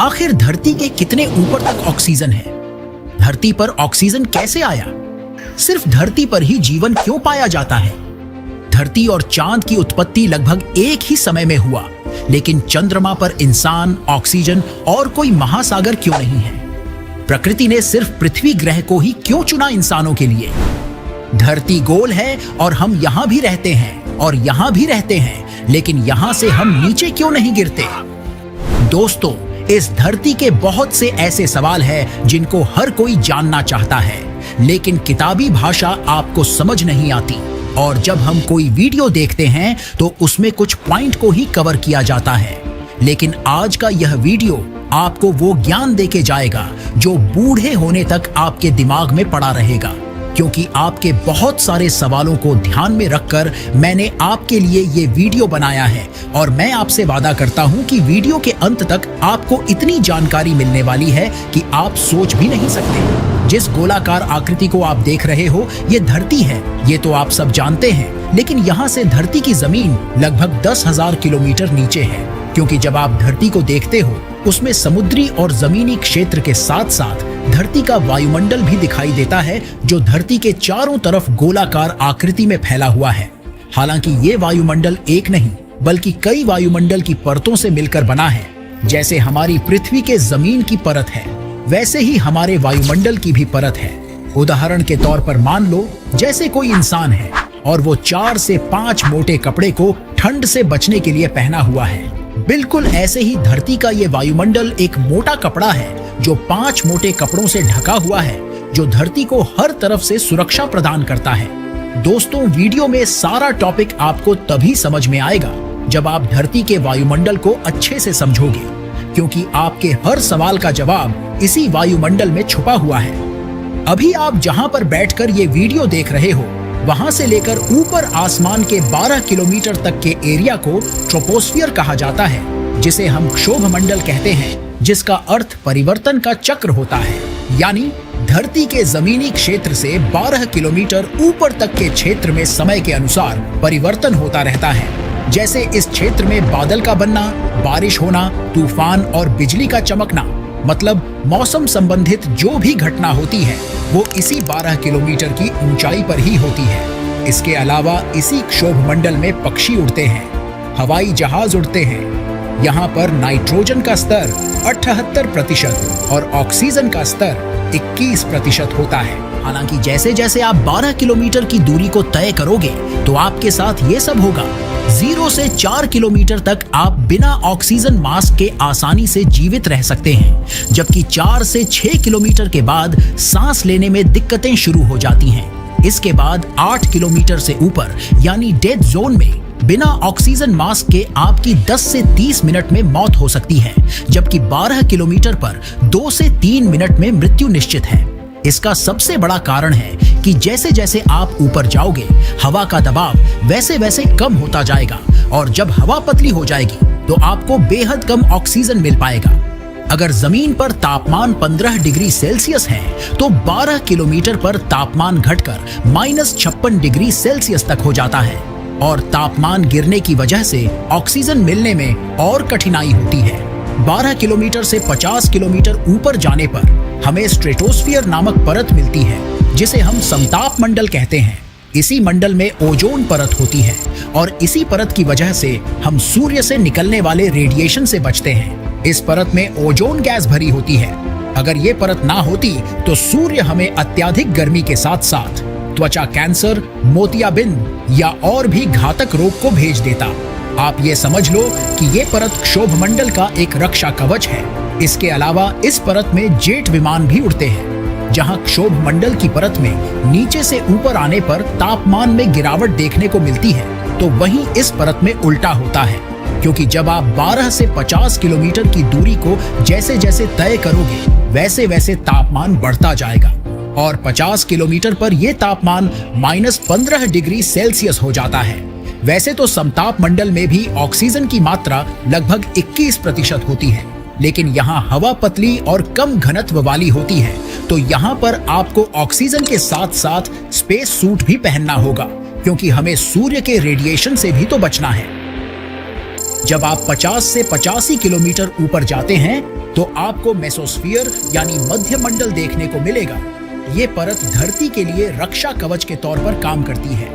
आखिर धरती के कितने ऊपर तक ऑक्सीजन है? धरती पर ऑक्सीजन कैसे आया? सिर्फ धरती पर ही जीवन क्यों पाया जाता है? धरती और चांद की उत्पत्ति लगभग एक ही समय में हुआ, लेकिन चंद्रमा पर इंसान, ऑक्सीजन और कोई महासागर क्यों नहीं है? प्रकृति ने सिर्फ पृथ्वी ग्रह को ही क्यों चुना इंसानों के लिए? धरती गोल है और हम यहां भी रहते हैं और यहां भी रहते हैं, लेकिन यहां से हम नीचे क्यों नहीं गिरते? दोस्तों, इस धरती के बहुत से ऐसे सवाल हैं जिनको हर कोई जानना चाहता है, लेकिन किताबी भाषा आपको समझ नहीं आती। और जब हम कोई वीडियो देखते हैं तो उसमें कुछ पॉइंट को ही कवर किया जाता है, लेकिन आज का यह वीडियो आपको वो ज्ञान देके जाएगा जो बूढ़े होने तक आपके दिमाग में पड़ा रहेगा। क्योंकि आपके बहुत सारे सवालों को ध्यान में रखकर मैंने आपके लिए ये वीडियो बनाया है, और मैं आपसे वादा करता हूँ कि वीडियो के अंत तक आपको इतनी जानकारी मिलने वाली है कि आप सोच भी नहीं सकते। जिस गोलाकार आकृति को आप देख रहे हो, ये धरती है, ये तो आप सब जानते हैं, लेकिन यहाँ से धरती की जमीन लगभग 10,000 किलोमीटर नीचे है। क्योंकि जब आप धरती को देखते हो, उसमें समुद्री और जमीनी क्षेत्र के साथ साथ धरती का वायुमंडल भी दिखाई देता है, जो धरती के चारों तरफ गोलाकार आकृति में फैला हुआ है। हालांकि ये वायुमंडल एक नहीं बल्कि कई वायुमंडल की परतों से मिलकर बना है। जैसे हमारी पृथ्वी के जमीन की परत है, वैसे ही हमारे वायुमंडल की भी परत है। उदाहरण के तौर पर मान लो जैसे कोई इंसान है और वो 4 से 5 मोटे कपड़े को ठंड से बचने के लिए पहना हुआ है। बिल्कुल ऐसे ही धरती का ये वायुमंडल एक मोटा कपड़ा है जो 5 मोटे कपड़ों से ढका हुआ है, जो धरती को हर तरफ से सुरक्षा प्रदान करता है। दोस्तों, वीडियो में सारा टॉपिक आपको तभी समझ में आएगा जब आप धरती के वायुमंडल को अच्छे से समझोगे, क्योंकि आपके हर सवाल का जवाब इसी वायुमंडल में छुपा हुआ है। अभी आप जहां पर बैठकर ये वीडियो देख रहे हो, वहां से लेकर ऊपर आसमान के 12 किलोमीटर तक के एरिया को ट्रोपोस्फियर कहा जाता है, जिसे हम क्षोभ मंडल कहते हैं, जिसका अर्थ परिवर्तन का चक्र होता है। यानी धरती के जमीनी क्षेत्र से 12 किलोमीटर ऊपर तक के क्षेत्र में समय के अनुसार परिवर्तन होता रहता है। जैसे इस क्षेत्र में बादल का बनना, बारिश होना, तूफान और बिजली का चमकना, मतलब मौसम संबंधित जो भी घटना होती है वो इसी 12 किलोमीटर की ऊंचाई पर ही होती है। इसके अलावा इसी क्षोभ मंडल में पक्षी उड़ते हैं, हवाई जहाज उड़ते हैं। यहाँ पर नाइट्रोजन का स्तर 78% और ऑक्सीजन का स्तर 21% होता है। हालांकि जैसे जैसे आप 12 किलोमीटर की दूरी को तय करोगे तो आपके साथ ये सब होगा। 0 से 4 किलोमीटर तक आप बिना ऑक्सीजन मास्क के आसानी से जीवित रह सकते हैं, जबकि 4 से 6 किलोमीटर के बाद सांस लेने में दिक्कतें शुरू हो जाती हैं। इसके बाद 8 किलोमीटर से ऊपर यानी डेथ जोन में बिना ऑक्सीजन मास्क के आपकी 10 से 30 मिनट में मौत हो सकती है, जबकि 12 किलोमीटर पर 2 से 3 मिनट में मृत्यु निश्चित है। इसका सबसे बड़ा कारण है कि जैसे जैसे आप ऊपर जाओगे, हवा का दबाव वैसे वैसे कम होता जाएगा, और जब हवा पतली हो जाएगी तो आपको बेहद कम ऑक्सीजन मिल पाएगा। अगर जमीन पर तापमान 15 डिग्री सेल्सियस है तो 12 किलोमीटर पर तापमान घटकर -56 डिग्री सेल्सियस तक हो जाता है, और तापमान गिरने की वजह से ऑक्सीजन मिलने में और कठिनाई होती है। 12 किलोमीटर से 50 किलोमीटर ऊपर जाने पर हमें स्ट्रेटोस्फियर नामक परत मिलती है, जिसे हम समताप मंडल कहते हैं। इसी मंडल में ओजोन परत होती है, और इसी परत की वजह से हम सूर्य से निकलने वाले रेडिएशन से बचते हैं। इस परत में ओजोन गैस भरी होती है। अगर ये परत ना होती तो सूर्य हमें अत्यधिक गर्मी के साथ साथ त्वचा कैंसर, मोतियाबिंद या और भी घातक रोग को भेज देता। आप ये समझ लो कि ये परत क्षोभ मंडल का एक रक्षा कवच है। इसके अलावा इस परत में जेट विमान भी उड़ते हैं। जहां क्षोभ मंडल की परत में नीचे से ऊपर आने पर तापमान में गिरावट देखने को मिलती है, तो वहीं इस परत में उल्टा होता है, क्योंकि जब आप 12 से 50 किलोमीटर की दूरी को जैसे जैसे तय करोगे, वैसे वैसे तापमान बढ़ता जाएगा, और 50 किलोमीटर पर यह तापमान -15 डिग्री सेल्सियस हो जाता है। वैसे तो समताप मंडल में भी ऑक्सीजन की मात्रा लगभग 21% होती है, लेकिन यहाँ हवा पतली और कम घनत्व वाली होती है, तो यहाँ पर आपको ऑक्सीजन के साथ साथ स्पेस सूट भी पहनना होगा, क्योंकि हमें सूर्य के रेडिएशन से भी तो बचना है। जब आप 50 से 85 किलोमीटर ऊपर जाते हैं तो आपको मेसोस्फीयर यानी मध्य मंडल देखने को मिलेगा। ये परत धरती के लिए रक्षा कवच के तौर पर काम करती है,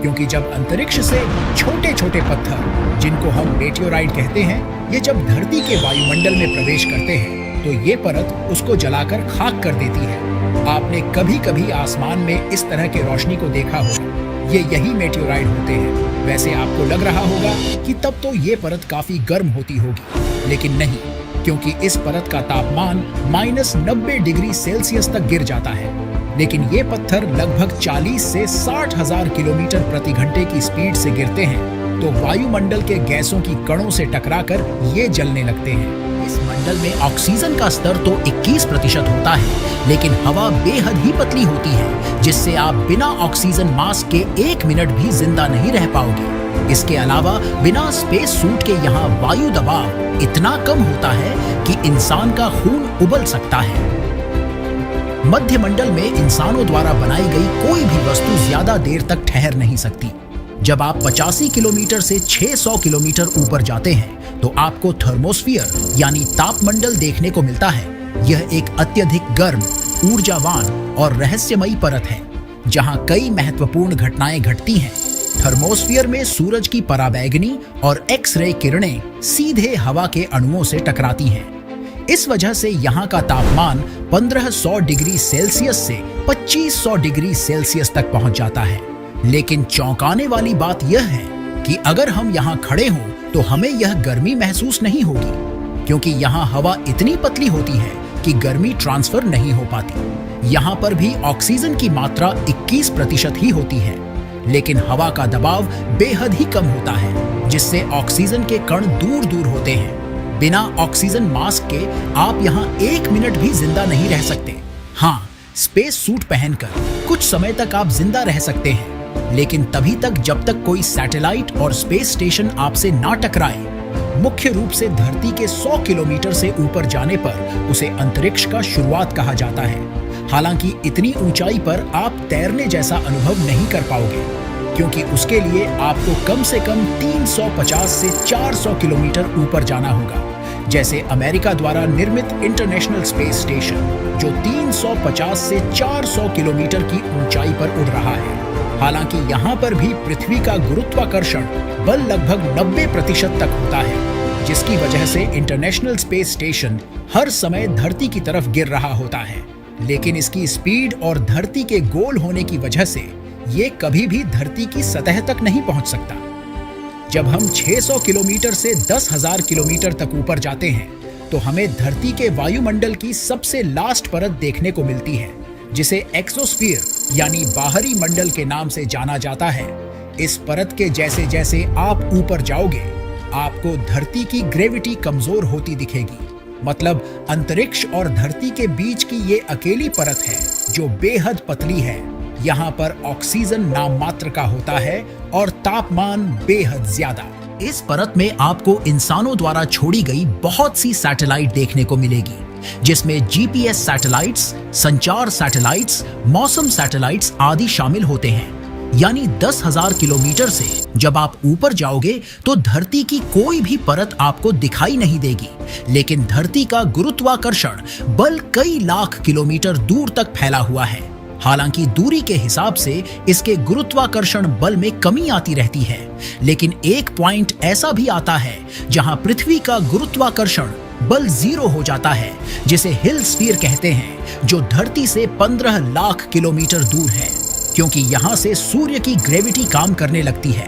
क्योंकि जब अंतरिक्ष से छोटे छोटे पत्थर, जिनको हम मेटियोराइट कहते हैं, ये जब धरती के वायुमंडल में प्रवेश करते हैं तो ये परत उसको जलाकर खाक कर देती है। आपने कभी कभी आसमान में इस तरह के रोशनी को देखा होगा, ये यही मेटियोराइट होते हैं। वैसे आपको लग रहा होगा कि तब तो ये परत काफी गर्म होती होगी, लेकिन नहीं, क्योंकि इस परत का तापमान -90 डिग्री सेल्सियस तक गिर जाता है। लेकिन ये पत्थर लगभग 40 से 60 हजार किलोमीटर प्रति घंटे की स्पीड से गिरते हैं, तो वायुमंडल के गैसों की कणों से टकराकर ये जलने लगते हैं। इस मंडल में ऑक्सीजन का स्तर तो 21% होता है, लेकिन हवा बेहद ही पतली होती है, जिससे आप बिना ऑक्सीजन मास्क के 1 मिनट भी जिंदा नहीं रह पाओगे। इसके अलावा बिना स्पेस सूट के यहाँ वायु दबाव इतना कम होता है कि इंसान का खून उबल सकता है। मध्य मंडल में इंसानों द्वारा बनाई गई कोई भी वस्तु ज्यादा देर तक ठहर नहीं सकती। जब आप 85 किलोमीटर से 600 किलोमीटर ऊपर जाते हैं तो आपको थर्मोस्फीयर यानी तापमंडल देखने को मिलता है। यह एक अत्यधिक गर्म, ऊर्जावान और रहस्यमयी परत है, जहां कई महत्वपूर्ण घटनाएं घटती हैं। थर्मोस्फीयर में सूरज की पराबैंगनी और एक्स-रे किरणें सीधे हवा के अणुओं से टकराती हैं। इस वजह से यहाँ का तापमान 1500 डिग्री सेल्सियस से 2500 डिग्री सेल्सियस तक पहुंच जाता है। लेकिन चौंकाने वाली बात यह है कि अगर हम यहाँ खड़े हों तो हमें यह गर्मी महसूस नहीं होगी, क्योंकि यहाँ हवा इतनी पतली होती है कि गर्मी ट्रांसफर नहीं हो पाती। यहाँ पर भी ऑक्सीजन की मात्रा 21% ही होती है, लेकिन हवा का दबाव बेहद ही कम होता है, जिससे ऑक्सीजन के कण दूर दूर होते हैं। बिना ऑक्सीजन मास्क के आप यहाँ 1 मिनट भी जिंदा नहीं रह सकते। हाँ, स्पेस सूट पहनकर कुछ समय तक आप जिंदा रह सकते हैं, लेकिन तभी तक जब तक कोई सैटेलाइट और स्पेस स्टेशन आपसे ना टकराए। मुख्य रूप से धरती के 100 किलोमीटर से ऊपर जाने पर उसे अंतरिक्ष का शुरुआत कहा जाता है। हालांकि इतनी ऊंचाई पर आप तैरने जैसा अनुभव नहीं कर पाओगे, क्योंकि उसके लिए आपको कम से कम 350 से 400 किलोमीटर ऊपर जाना होगा। जैसे अमेरिका द्वारा निर्मित इंटरनेशनल स्पेस स्टेशन, जो 350 से 400 किलोमीटर की ऊंचाई पर उड़ रहा है। हालांकि यहाँ पर भी पृथ्वी का गुरुत्वाकर्षण बल लगभग 90% तक होता है, जिसकी वजह से इंटरनेशनल स्पेस स्टेशन हर समय धरती की तरफ गिर रहा होता है। लेकिन इसकी स्पीड और धरती के गोल होने की वजह से ये कभी भी धरती की सतह तक नहीं पहुंच सकता। जब हम 600 किलोमीटर से 10,000 किलोमीटर तक ऊपर जाते हैं तो हमें धरती के वायुमंडल की सबसे लास्ट परत देखने को मिलती है, जिसे एक्सोस्फीयर यानी बाहरी मंडल के नाम से जाना जाता है। इस परत के जैसे जैसे आप ऊपर जाओगे, आपको धरती की ग्रेविटी कमजोर होती दिखेगी। मतलब अंतरिक्ष और धरती के बीच की ये अकेली परत है जो बेहद पतली है। यहाँ पर ऑक्सीजन नाम मात्र का होता है और तापमान बेहद ज्यादा। इस परत में आपको इंसानों द्वारा छोड़ी गई बहुत सी सैटेलाइट देखने को मिलेगी, जिसमें जीपीएस सैटेलाइट्स, संचार सैटेलाइट्स, मौसम सैटेलाइट्स आदि शामिल होते हैं। यानी 10,000 किलोमीटर से जब आप ऊपर जाओगे तो धरती की कोई भी परत आपको दिखाई नहीं देगी, लेकिन धरती का गुरुत्वाकर्षण बल कई लाख किलोमीटर दूर तक फैला हुआ है। हालांकि दूरी के हिसाब से इसके गुरुत्वाकर्षण बल में कमी आती रहती है, लेकिन एक पॉइंट ऐसा भी आता है जहां पृथ्वी का गुरुत्वाकर्षण बल 0 हो जाता है, जिसे हिल स्फीयर कहते हैं, जो धरती से 15 लाख किलोमीटर दूर है, क्योंकि यहां से सूर्य की ग्रेविटी काम करने लगती है।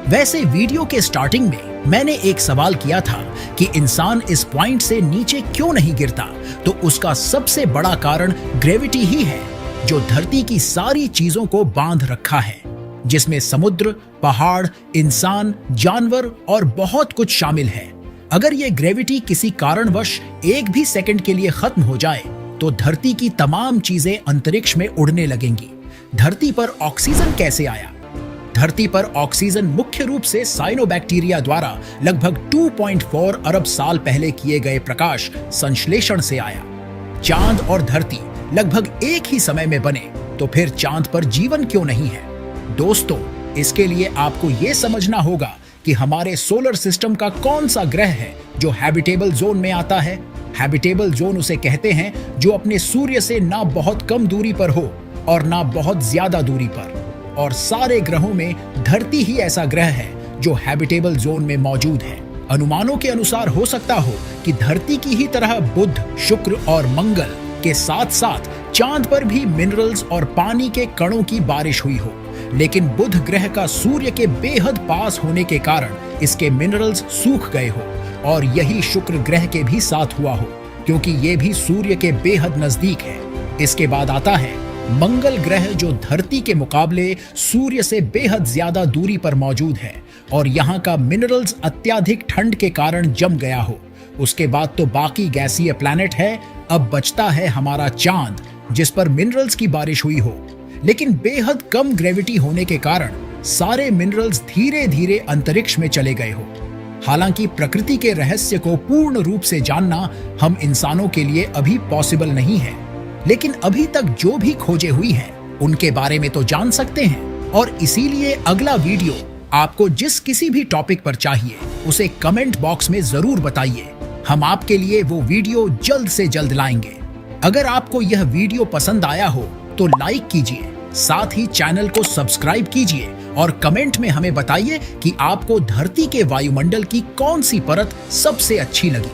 वैसे वीडियो के स्टार्टिंग में मैंने एक सवाल किया था कि इंसान इस पॉइंट से नीचे क्यों नहीं गिरता, तो उसका सबसे बड़ा कारण ग्रेविटी ही है, जो धरती की सारी चीजों को बांध रखा है, जिसमें समुद्र, पहाड़, इंसान, जानवर और बहुत कुछ शामिल है। अगर ये ग्रेविटी किसी कारणवश एक भी सेकंड के लिए खत्म हो जाए तो धरती की तमाम चीजें अंतरिक्ष में उड़ने लगेंगी। धरती पर ऑक्सीजन कैसे आया? धरती पर ऑक्सीजन मुख्य रूप से साइनोबैक्टीरिया द्वारा लगभग 2.4 अरब साल पहले किए गए प्रकाश संश्लेषण से आया। चांद और धरती लगभग एक ही समय में बने, तो फिर चांद पर जीवन क्यों नहीं है? दोस्तों, इसके लिए आपको यह समझना होगा कि हमारे सोलर सिस्टम का कौन सा ग्रह है जो हैबिटेबल जोन में आता है। हैबिटेबल जोन उसे कहते हैं जो अपने सूर्य से ना बहुत कम दूरी पर हो और ना बहुत ज्यादा दूरी पर। और सारे ग्रहों में धरती ही ऐसा ग्रह है जो हैबिटेबल जोन में मौजूद है। अनुमानों के अनुसार हो सकता हो कि धरती की ही तरह बुध, शुक्र और मंगल के साथ साथ चांद पर भी मिनरल्स और पानी के कणों की बारिश हुई हो, लेकिन बुध ग्रह का सूर्य के बेहद पास होने के कारण इसके मिनरल्स सूख गए हो। और यही शुक्र ग्रह के भी साथ हुआ हो, क्योंकि ये भी सूर्य के बेहद नजदीक है। इसके बाद आता है मंगल ग्रह, जो धरती के मुकाबले सूर्य से बेहद ज्यादा दूरी पर मौजूद है और यहाँ का मिनरल्स अत्यधिक ठंड के कारण जम गया हो। उसके बाद तो बाकी गैसीय प्लैनेट है। अब बचता है हमारा चांद, जिस पर मिनरल्स की बारिश हुई हो, लेकिन बेहद कम ग्रेविटी होने के कारण सारे मिनरल्स धीरे धीरे अंतरिक्ष में चले गए हो। हालांकि प्रकृति के रहस्य को पूर्ण रूप से जानना हम इंसानों के लिए अभी पॉसिबल नहीं है, लेकिन अभी तक जो भी खोजे हुई हैं उनके बारे में तो जान सकते हैं। और इसीलिए अगला वीडियो आपको जिस किसी भी टॉपिक पर चाहिए उसे कमेंट बॉक्स में जरूर बताइए। हम आपके लिए वो वीडियो जल्द से जल्द लाएंगे। अगर आपको यह वीडियो पसंद आया हो तो लाइक कीजिए, साथ ही चैनल को सब्सक्राइब कीजिए और कमेंट में हमें बताइए कि आपको धरती के वायुमंडल की कौन सी परत सबसे अच्छी लगी।